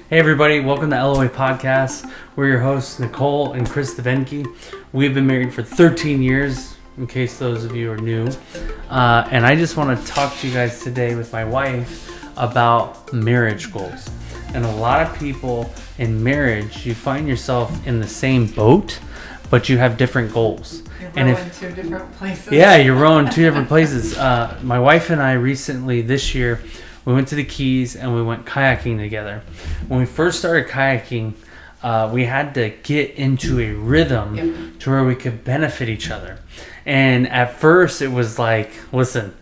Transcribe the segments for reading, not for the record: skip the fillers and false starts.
Hey everybody, welcome to LOA Podcast. We're your hosts, Nicole and DeBehnke. We've been married for 13 years, in case those of you are new. And I just want to talk to you guys today with my wife about marriage goals. And a lot of people in marriage, you find yourself in the same boat, but you have different goals. You're rowing two different places. Yeah, you're rowing two different places. My wife and I recently, this year, we went to the Keys and we went kayaking together. When we first started kayaking, we had to get into a rhythm to where we could benefit each other. And at first it was like, listen,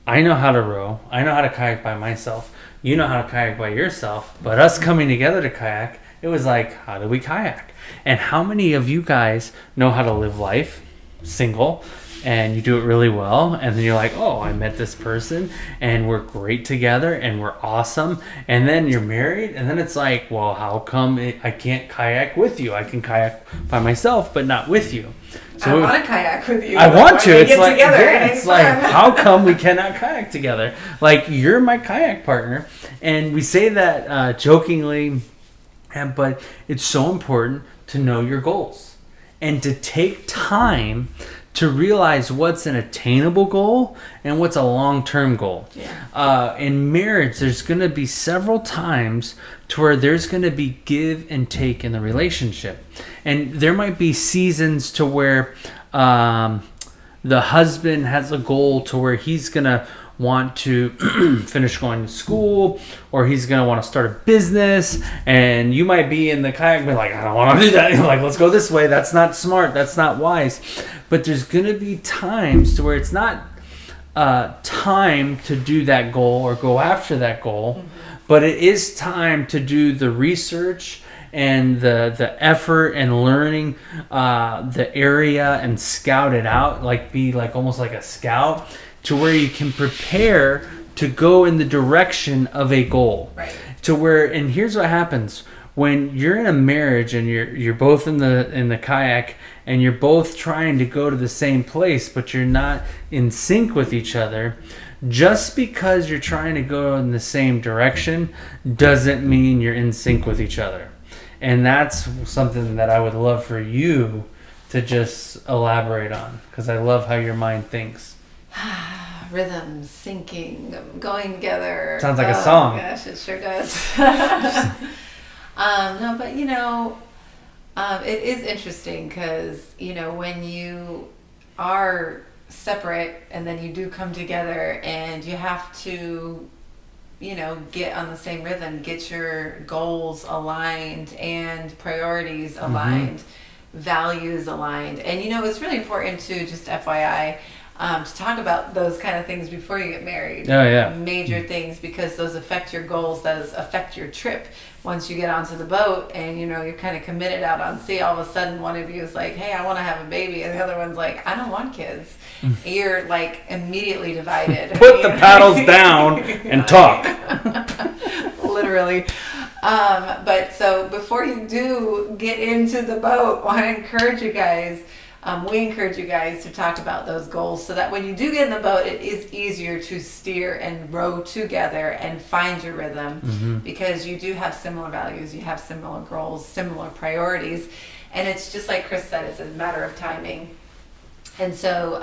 I know how to row. I know how to kayak by myself. You know how to kayak by yourself. But us coming together to kayak, it was like, how do we kayak? And how many of you guys know how to live life single? And you do it really well, and then you're like, oh, I met this person and we're great together and we're awesome, and then you're married, and then it's like, well, how come I can't kayak with you? I can kayak by myself but not with you. So I want to kayak with you. I want to. It's like, it's like how come we cannot kayak together? Like, you're my kayak partner, and we say that jokingly, but it's so important to know your goals and to take time to realize what's an attainable goal and what's a long-term goal. Yeah. In marriage, there's going to be several times to where there's going to be give and take in the relationship. And there might be seasons to where the husband has a goal to where he's going to want to finish going to school, or he's going to want to start a business, and you might be in the kayak like, I don't want to do that. You're like, let's go this way. That's not smart. That's not wise. But there's going to be times to where it's not time to do that goal or go after that goal, but it is time to do the research and the effort and learning the area and scout it out, like be like almost like a scout, to where you can prepare to go in the direction of a goal. Right. To where, and here's what happens when you're in a marriage and you're both in the kayak and you're both trying to go to the same place, but you're not in sync with each other. Just because you're trying to go in the same direction doesn't mean you're in sync with each other. And that's something that I would love for you to just elaborate on, because I love how your mind thinks. Rhythms, syncing, going together. Sounds like a song. Gosh, it sure does. No, but it is interesting because, when you are separate and then you do come together and you have to, get on the same rhythm, get your goals aligned and priorities aligned, values aligned. And, it's really important to, just FYI, to talk about those kind of things before you get married. Oh, yeah. Major things, because those affect your goals, those affect your trip. Once you get onto the boat and, you're kind of committed out on sea, all of a sudden one of you is like, hey, I want to have a baby. And the other one's like, I don't want kids. You're like immediately divided. Put the paddles down and talk. Literally. But so before you do get into the boat, I want to encourage you guys. We encourage you guys to talk about those goals so that when you do get in the boat, it is easier to steer and row together and find your rhythm, because you do have similar values, you have similar goals, similar priorities, and it's just like Chris said, it's a matter of timing. And so,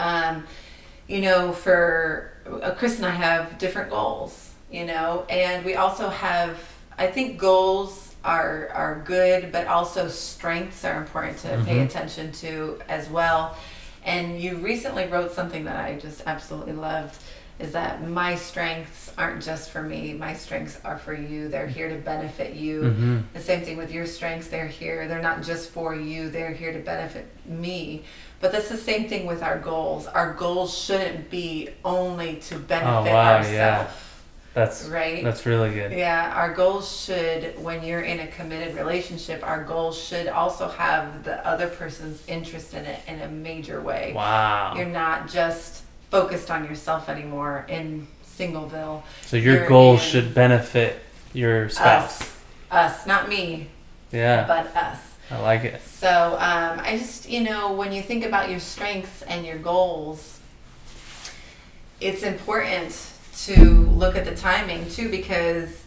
for Chris and I have different goals, and we also have, I think goals are good, but also strengths are important to pay attention to as well. And you recently wrote something that I just absolutely loved, is that my strengths aren't just for me, my strengths are for you. They're here to benefit you. The same thing with your strengths, they're not just for you, they're here to benefit me. But that's the same thing with our goals. Our goals shouldn't be only to benefit ourselves. Yeah. That's right. That's really good. Yeah, our goals should, when you're in a committed relationship, our goals should also have the other person's interest in it in a major way. Wow. You're not just focused on yourself anymore in Singleville. So your goals should benefit your spouse. Us, not me. Yeah. But us. I like it. So I just, when you think about your strengths and your goals, it's important to look at the timing too, because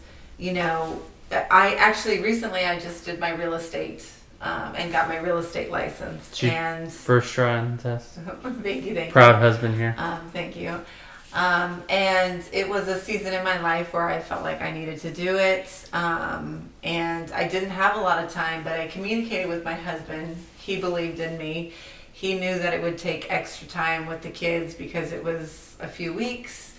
I actually recently I just did my real estate and got my real estate license. And first try on the test. Thank you. Proud husband here. Thank you. And it was a season in my life where I felt like I needed to do it. And I didn't have a lot of time, but I communicated with my husband. He believed in me. He knew that it would take extra time with the kids because it was a few weeks.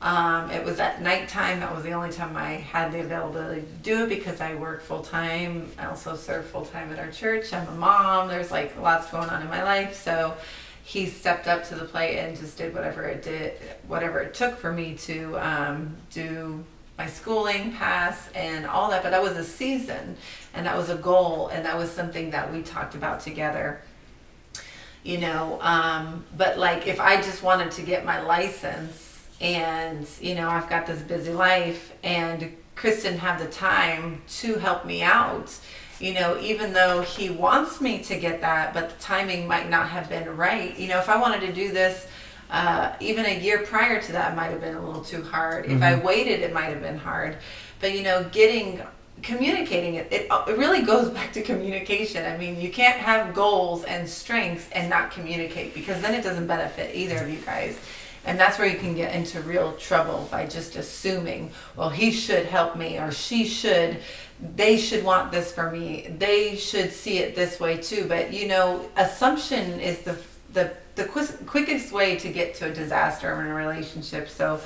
It was at nighttime. That was the only time I had the availability to do it because I work full time. I also serve full time at our church. I'm a mom. There's like lots going on in my life. So he stepped up to the plate and just did whatever it took for me to do my schooling, pass, and all that. But that was a season, and that was a goal, and that was something that we talked about together. But like if I just wanted to get my license and, I've got this busy life and Chris didn't have the time to help me out, even though he wants me to get that, but the timing might not have been right. If I wanted to do this, even a year prior to that might have been a little too hard. Mm-hmm. If I waited, it might have been hard. But, communicating it really goes back to communication. I mean, you can't have goals and strengths and not communicate, because then it doesn't benefit either of you guys. And that's where you can get into real trouble by just assuming, well, he should help me, or they should want this for me. They should see it this way too. But, assumption is the quickest way to get to a disaster in a relationship. So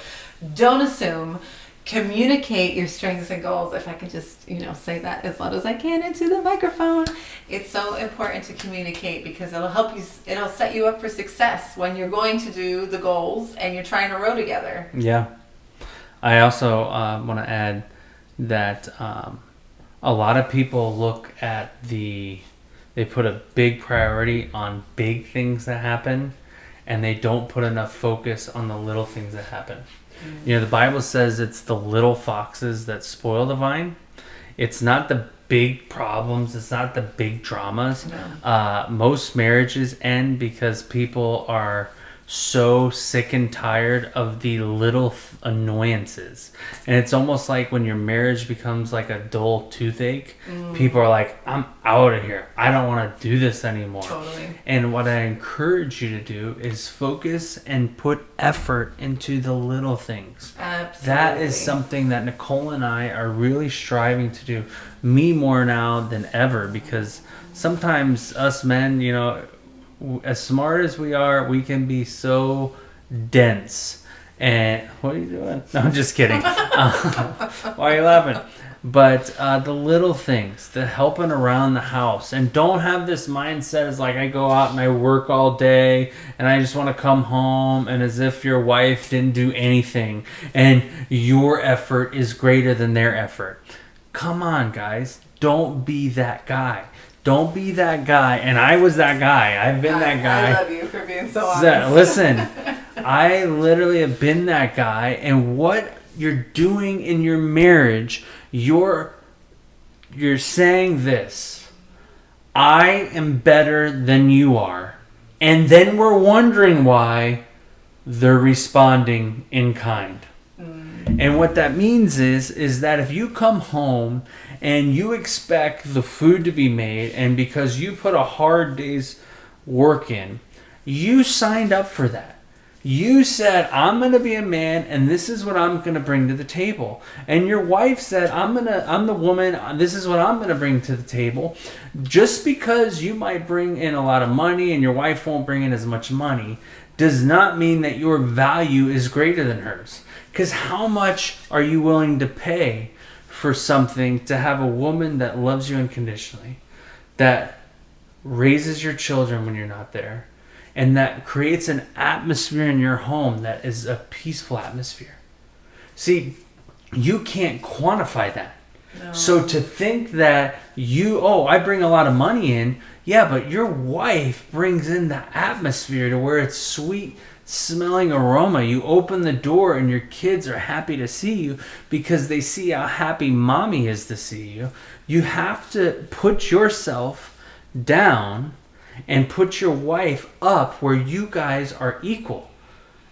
don't assume. Communicate your strengths and goals. If I could just, say that as loud as I can into the microphone. It's so important to communicate because it'll help you, it'll set you up for success when you're going to do the goals and you're trying to row together. Yeah. I also want to add that a lot of people look at they put a big priority on big things that happen, and they don't put enough focus on the little things that happen. The Bible says it's the little foxes that spoil the vine. It's not the big problems. It's not the big dramas. No. Most marriages end because people are so sick and tired of the little annoyances. And it's almost like when your marriage becomes like a dull toothache, people are like, I'm out of here. I don't want to do this anymore. Totally. And what I encourage you to do is focus and put effort into the little things. Absolutely. That is something that Nicole and I are really striving to do. Me more now than ever, because sometimes us men, as smart as we are, we can be so dense. And what are you doing? No, I'm just kidding. Why are you laughing? But the little things, the helping around the house, and don't have this mindset as like I go out and I work all day and I just want to come home, and as if your wife didn't do anything and your effort is greater than their effort. Come on, guys. Don't be that guy. Don't be that guy. And I was that guy. I've been that guy. I love you for being so honest. Listen, I literally have been that guy. And what you're doing in your marriage, you're saying this: I am better than you are. And then we're wondering why they're responding in kind. And what that means is that if you come home and you expect the food to be made, and because you put a hard day's work in, you signed up for that. You said, I'm going to be a man, and this is what I'm going to bring to the table. And your wife said, I'm the woman, this is what I'm going to bring to the table. Just because you might bring in a lot of money and your wife won't bring in as much money does not mean that your value is greater than hers. Because how much are you willing to pay for something to have a woman that loves you unconditionally, that raises your children when you're not there, and that creates an atmosphere in your home that is a peaceful atmosphere? See, you can't quantify that. No. So to think that I bring a lot of money in, yeah, but your wife brings in the atmosphere to where it's sweet smelling aroma. You open the door and your kids are happy to see you because they see how happy mommy is to see you. You have to put yourself down and put your wife up where you guys are equal.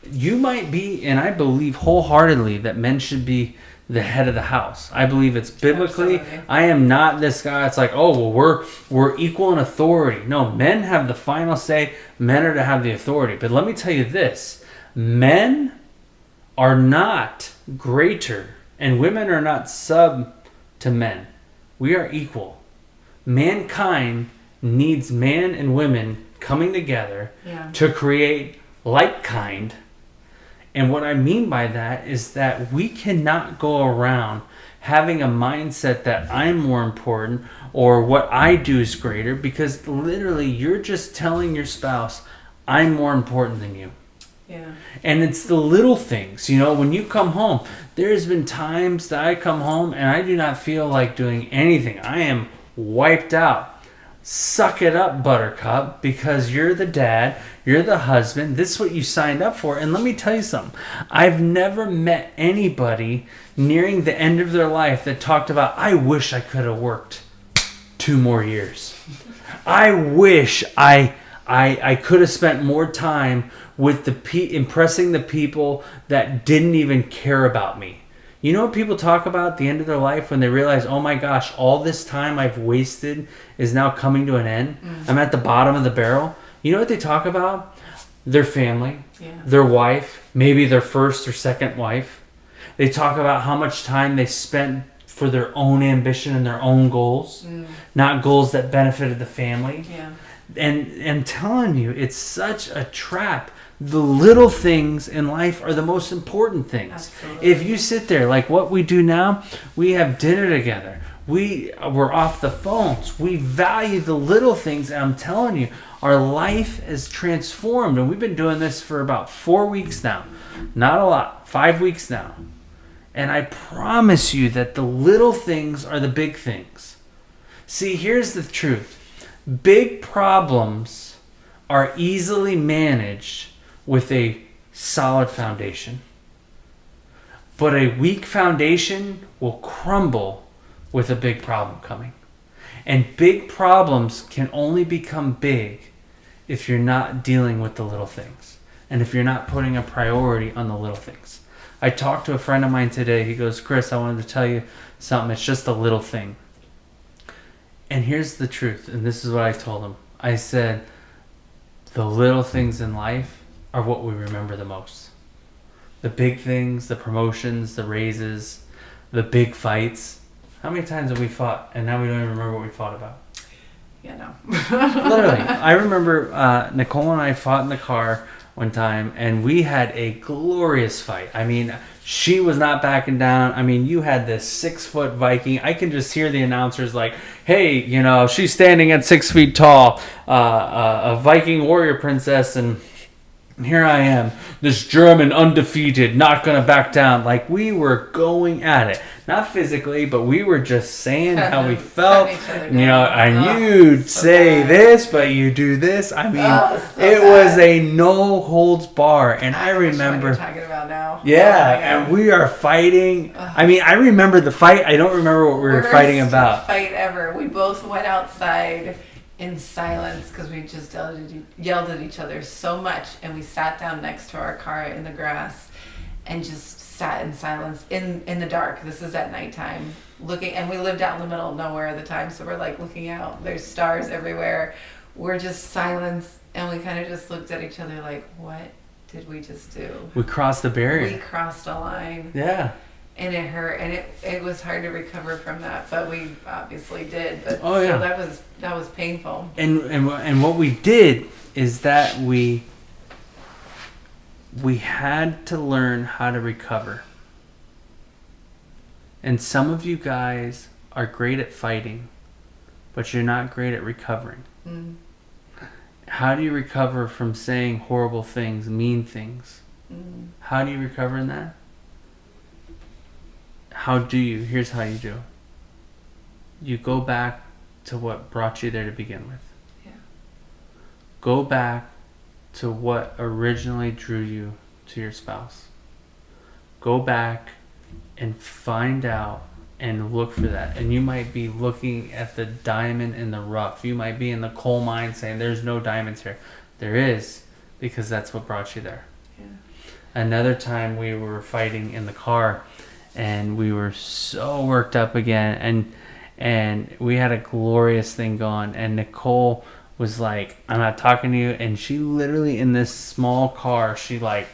You might be, and I believe wholeheartedly that men should be the head of the house. I believe it's biblically. Absolutely. I am not this guy. It's like, oh, well, we're equal in authority. No, men have the final say. Men are to have the authority. But let me tell you this. Men are not greater and women are not sub to men. We are equal. Mankind needs man and women coming together to create like kind. And what I mean by that is that we cannot go around having a mindset that I'm more important or what I do is greater, because literally you're just telling your spouse, I'm more important than you. Yeah. And it's the little things, you know, when you come home, there's been times that I come home and I do not feel like doing anything. I am wiped out. Suck it up, Buttercup, because you're the dad, you're the husband. This is what you signed up for. And let me tell you something. I've never met anybody nearing the end of their life that talked about, I wish I could have worked 2 more years. I wish I could have spent more time with impressing the people that didn't even care about me. You know what people talk about at the end of their life when they realize, oh my gosh, all this time I've wasted is now coming to an end. I'm at the bottom of the barrel. You know what they talk about? Their family, their wife, maybe their first or second wife. They talk about how much time they spent for their own ambition and their own goals, not goals that benefited the family. Yeah. And I'm telling you, it's such a trap. The little things in life are the most important things. Absolutely. If you sit there like what we do now, we have dinner together. We're off the phones. We value the little things. And I'm telling you, our life is transformed. And we've been doing this for about 4 weeks now. Not a lot. 5 weeks now. And I promise you that the little things are the big things. See, here's the truth. Big problems are easily managed with a solid foundation. But a weak foundation will crumble with a big problem coming. And big problems can only become big if you're not dealing with the little things. And if you're not putting a priority on the little things. I talked to a friend of mine today. He goes, Chris, I wanted to tell you something. It's just a little thing. And here's the truth. And this is what I told him. I said, the little things in life are what we remember the most. The big things, the promotions, the raises, the big fights. How many times have we fought and now we don't even remember what we fought about? Yeah, no. Literally. I remember Nicole and I fought in the car one time and we had a glorious fight. I mean, she was not backing down. I mean, you had this 6-foot Viking. I can just hear the announcers like, hey, you know, she's standing at 6 feet tall, a Viking warrior princess, and here I am, this German undefeated, not going to back down. Like, we were going at it. Not physically, but we were just saying how we felt. You know, and you'd say this, but you do this. I mean, it was a no holds bar. And I remember. What you're talking about now. Yeah, and we are fighting. I mean, I remember the fight. I don't remember what we were fighting about. Fight ever. We both went outside in silence because we just yelled at each other so much, and we sat down next to our car in the grass and just sat in silence in the dark. This is at nighttime, looking, and we lived out in the middle of nowhere at the time, so we're like looking out, there's stars everywhere, we're just silence, and we kind of just looked at each other like, what did we just do? We crossed the barrier. We crossed a line. Yeah. And it hurt, and it was hard to recover from that, but we obviously did. But oh, yeah. So that was painful. And what we did is that we had to learn how to recover. And some of you guys are great at fighting, but you're not great at recovering. Mm. How do you recover from saying horrible things, mean things? Mm. How do you recover in that? Here's how you do. You go back to what brought you there to begin with. Yeah. Go back to what originally drew you to your spouse. Go back and find out and look for that. And you might be looking at the diamond in the rough. You might be in the coal mine saying there's no diamonds here. There is, because that's what brought you there. Yeah. Another time we were fighting in the car, and we were so worked up again, and we had a glorious thing going, and Nicole was like, I'm not talking to you, and she literally in this small car, she like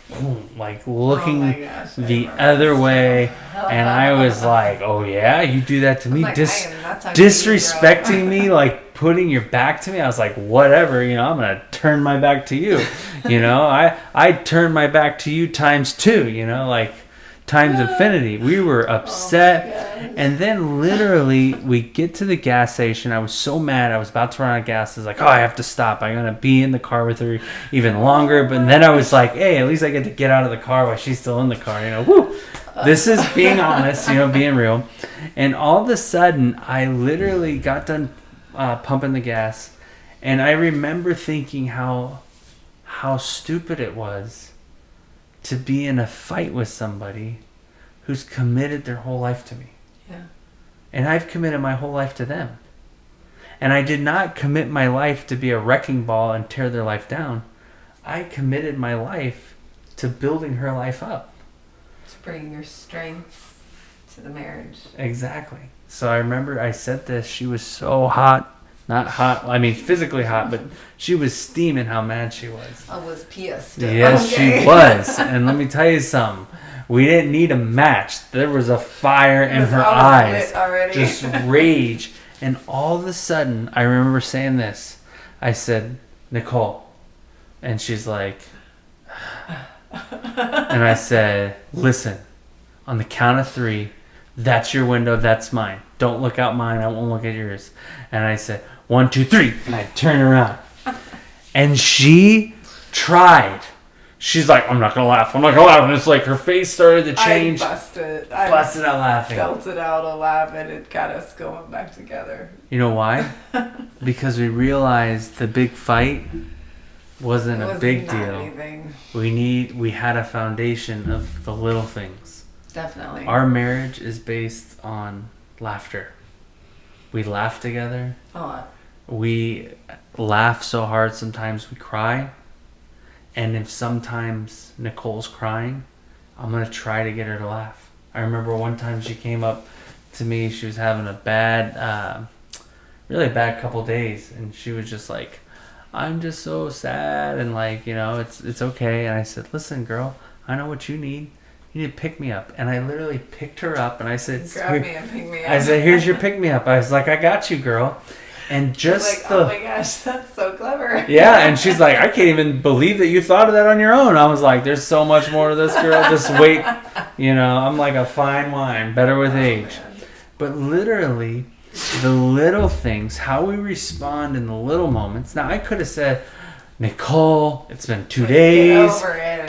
looking the other way, and I was like, oh yeah, you do that to me, like, I am not talking disrespecting to you, me, like putting your back to me. I was like, whatever, I'm gonna turn my back to you. I turned my back to you times 2, like times infinity. We were upset, and then literally we get to the gas station. I was so mad. I was about to run out of gas. I was like, oh, I have to stop. I'm gonna be in the car with her even longer. But then I was like, hey, at least I get to get out of the car while she's still in the car. Woo. This is being honest, being real. And all of a sudden, I literally got done pumping the gas, and I remember thinking how stupid it was to be in a fight with somebody who's committed their whole life to me. Yeah. And I've committed my whole life to them. And I did not commit my life to be a wrecking ball and tear their life down. I committed my life to building her life up. To bring your strength to the marriage. Exactly. So I remember I said this. She was so hot. Not hot, I mean physically hot, but she was steaming how mad she was. I was pissed. Yes, okay. She was. And let me tell you something. We didn't need a match. There was a fire in her eyes. Just rage. And all of a sudden, I remember saying this. I said, Nicole. And she's like, and I said, listen, on the count of 3, that's your window, that's mine. Don't look out mine, I won't look at yours. And I said, 1, 2, 3. And I turned around. And she tried. She's like, I'm not going to laugh. And it's like her face started to change. I busted out laughing. Belted out a laugh, and it got us going back together. You know why? Because we realized the big fight wasn't a big deal. Anything. We had a foundation of the little things. Definitely. Our marriage is based on laughter. We laugh together. A lot. We laugh so hard sometimes we cry. And if sometimes Nicole's crying, I'm going to try to get her to laugh. I remember one time she came up to me. She was having a really bad couple days. And she was just like, I'm just so sad. And it's okay. And I said, listen, girl, I know what you need. You need to pick me up. And I literally picked her up and I said, grab me and pick me up. I said, here's your pick me up. I was like, I got you, girl. And just oh my gosh, that's so clever. Yeah, and she's like, I can't even believe that you thought of that on your own. I was like, there's so much more to this, girl. Just wait. I'm like a fine wine, better with age. Man. But literally, the little things, how we respond in the little moments. Now, I could have said, Nicole, it's been 2 days.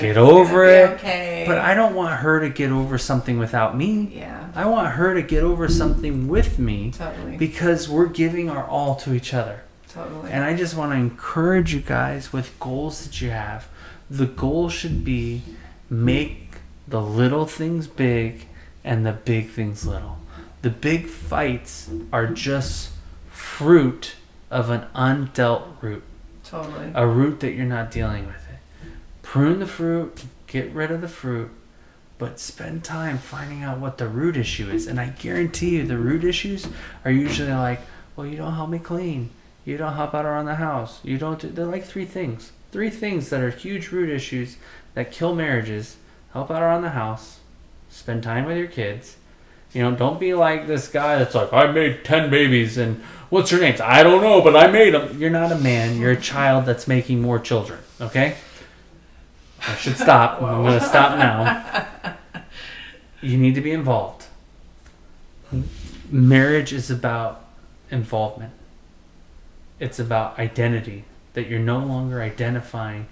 Get over it. Okay. But I don't want her to get over something without me. Yeah. I want her to get over something with me. Totally. Because we're giving our all to each other. Totally. And I just want to encourage you guys with goals that you have. The goal should be make the little things big and the big things little. The big fights are just fruit of an undealt root. Totally. A root that you're not dealing with it. Prune the fruit, get rid of the fruit, but spend time finding out what the root issue is. And I guarantee you the root issues are usually like, well, you don't help me clean. You don't help out around the house. You don't do, they're like 3 things. 3 things that are huge root issues that kill marriages. Help out around the house. Spend time with your kids. Don't be like this guy that's like, I made 10 babies and what's your names? I don't know, but I made them. You're not a man. You're a child that's making more children. Okay? I should stop. I'm going to stop now. You need to be involved. Marriage is about involvement. It's about identity. That you're no longer identifying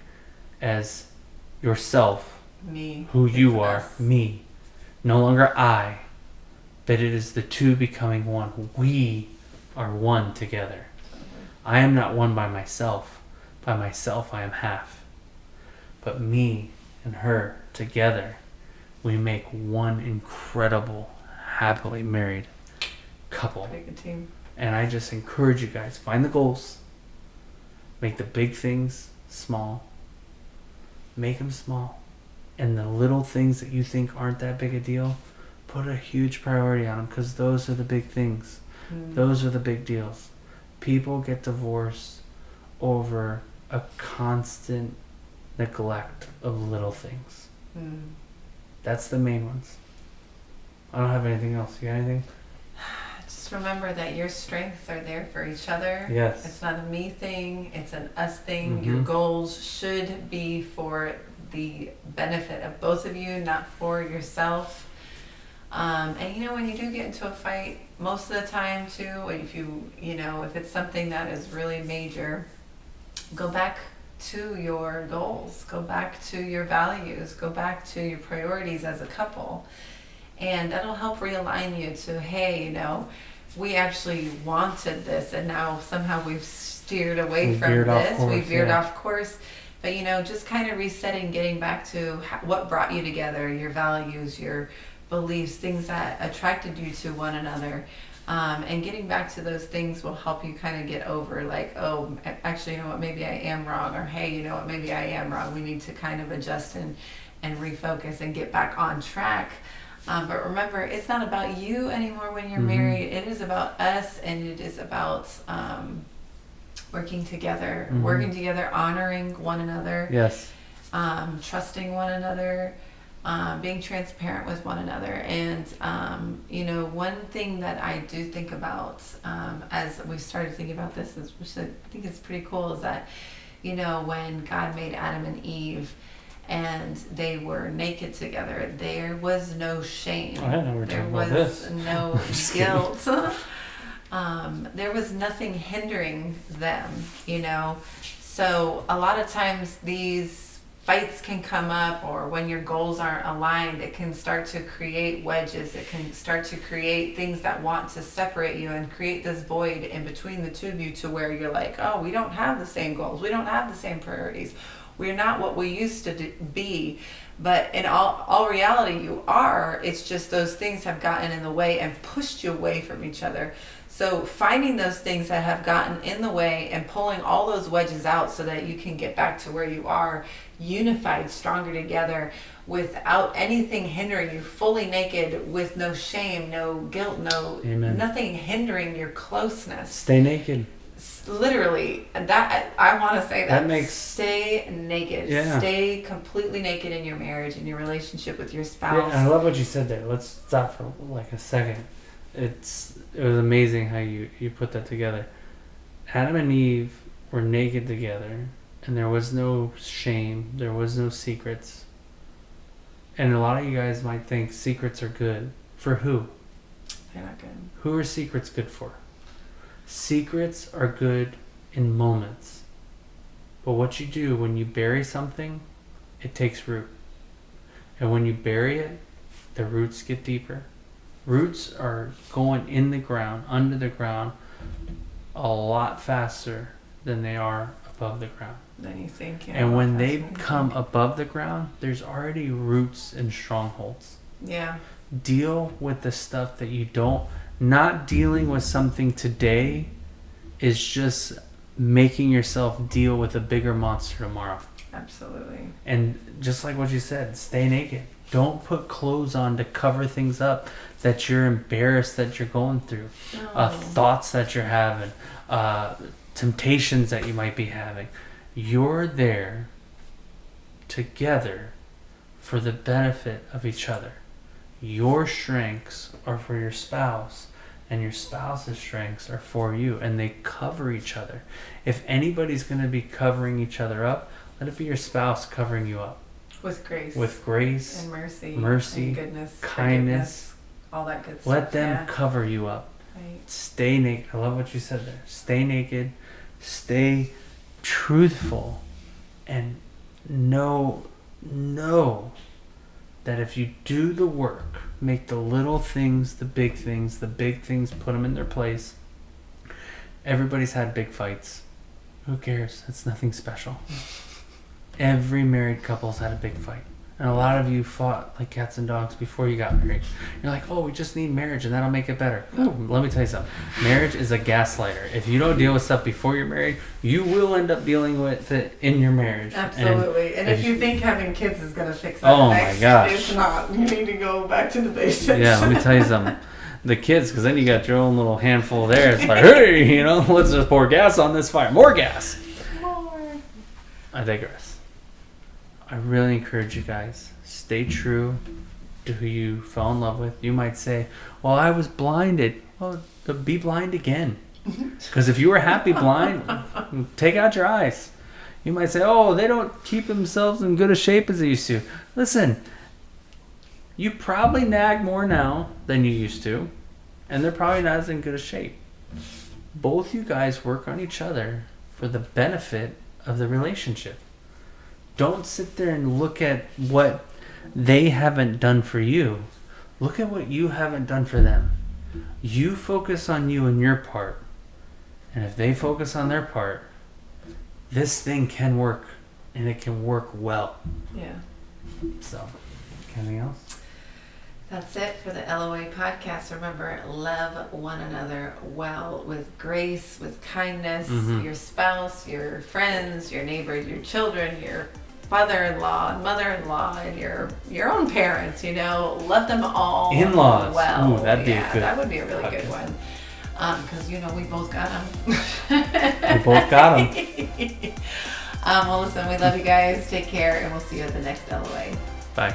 as yourself. Me. Who you are. Us. Me. No longer I. But it is the 2 becoming one. We are one together. I am not one by myself. By myself I am half. But me and her together, we make one incredible, happily married couple. Make a team. And I just encourage you guys, find the goals. Make the big things small. Make them small. And the little things that you think aren't that big a deal, put a huge priority on them, because those are the big things. Those are the big deals. People get divorced over a constant neglect of little things. That's the main ones. I don't have anything else. You got anything? Just remember that your strengths are there for each other. Yes. It's not a me thing, it's an us thing. Your goals should be for the benefit of both of you, not for yourself. And when you do get into a fight, most of the time too, if it's something that is really major, go back to your goals, go back to your values, go back to your priorities as a couple. And that'll help realign you to, hey, we actually wanted this, and now somehow we've steered away from this. We veered off course. But, just kind of resetting, getting back to what brought you together, your values, your beliefs, things that attracted you to one another. And getting back to those things will help you kind of get over, like, oh, actually, maybe I am wrong. Or, hey, maybe I am wrong. We need to kind of adjust and refocus and get back on track. But remember, it's not about you anymore when you're married. It is about us, and it is about working together, honoring one another, yes, trusting one another, being transparent with one another. And, one thing that I do think about as we started thinking about this, which I think is pretty cool, is that, when God made Adam and Eve, and they were naked together, there was no shame. I know we're talking about this. There was no guilt. There was nothing hindering them, So a lot of times these fights can come up, or when your goals aren't aligned, it can start to create wedges. It can start to create things that want to separate you and create this void in between the two of you, to where you're like, oh, we don't have the same goals. We don't have the same priorities. We're not what we used to be. But in all reality, you are. It's just those things have gotten in the way and pushed you away from each other. So finding those things that have gotten in the way and pulling all those wedges out so that you can get back to where you are, unified, stronger together, without anything hindering you, fully naked, with no shame, no guilt, nothing hindering your closeness. Stay naked. Literally, that I want to say that makes, stay naked. Yeah. Stay completely naked in your marriage, in your relationship with your spouse. Yeah, I love what you said there. Let's stop for like a second. It was amazing how you put that together. Adam and Eve were naked together, and there was no shame, there was no secrets. And a lot of you guys might think secrets are good. For who? They're not good. Who are secrets good for? Secrets are good in moments. But what you do when you bury something, it takes root. And when you bury it, the roots get deeper. Roots are going in the ground, under the ground, a lot faster than they are above the ground. Then you think, and when they come above the ground, there's already roots and strongholds. Yeah. Deal with the stuff that you don't. Not dealing with something today is just making yourself deal with a bigger monster tomorrow. Absolutely. And just like what you said, stay naked. Don't put clothes on to cover things up that you're embarrassed that you're going through. Thoughts that you're having. Temptations that you might be having. You're there together for the benefit of each other. Your strengths are for your spouse, and your spouse's strengths are for you, and they cover each other. If anybody's going to be covering each other up, let it be your spouse covering you up. With grace. With grace. And mercy. Mercy. And goodness. Kindness. All that good stuff. Let them cover you up. Right. Stay naked. I love what you said there. Stay naked. Stay truthful. And know that if you do the work, make the little things, the big things, put them in their place. Everybody's had big fights. Who cares? It's nothing special. Every married couple's had a big fight. And a lot of you fought like cats and dogs before you got married. You're like, oh, we just need marriage and that'll make it better. Ooh, let me tell you something. Marriage is a gaslighter. If you don't deal with stuff before you're married, you will end up dealing with it in your marriage. Absolutely. And if you think having kids is going to fix that, oh my gosh, it's not. You need to go back to the basics. Yeah, let me tell you something. The kids, because then you got your own little handful there. It's like, hey, let's just pour gas on this fire. More gas. More. I digress. I really encourage you guys, stay true to who you fell in love with. You might say, well, I was blinded. Well, be blind again. Because if you were happy blind, take out your eyes. You might say, oh, they don't keep themselves in good a shape as they used to. Listen, you probably nag more now than you used to, and they're probably not as in good a shape. Both you guys work on each other for the benefit of the relationship. Don't sit there and look at what they haven't done for you. Look at what you haven't done for them. You focus on you and your part. And if they focus on their part, this thing can work. And it can work well. Yeah. So, anything else? That's it for the LOA podcast. Remember, love one another well, with grace, with kindness. Your spouse, your friends, your neighbors, your children, your father-in-law and mother-in-law, and your own parents. Love them all. In-laws. Well, ooh, that'd be a good. That would be a really good one. Because we both got them. We both got them. Well, listen, we love you guys. Take care, and we'll see you at the next LOA. Bye.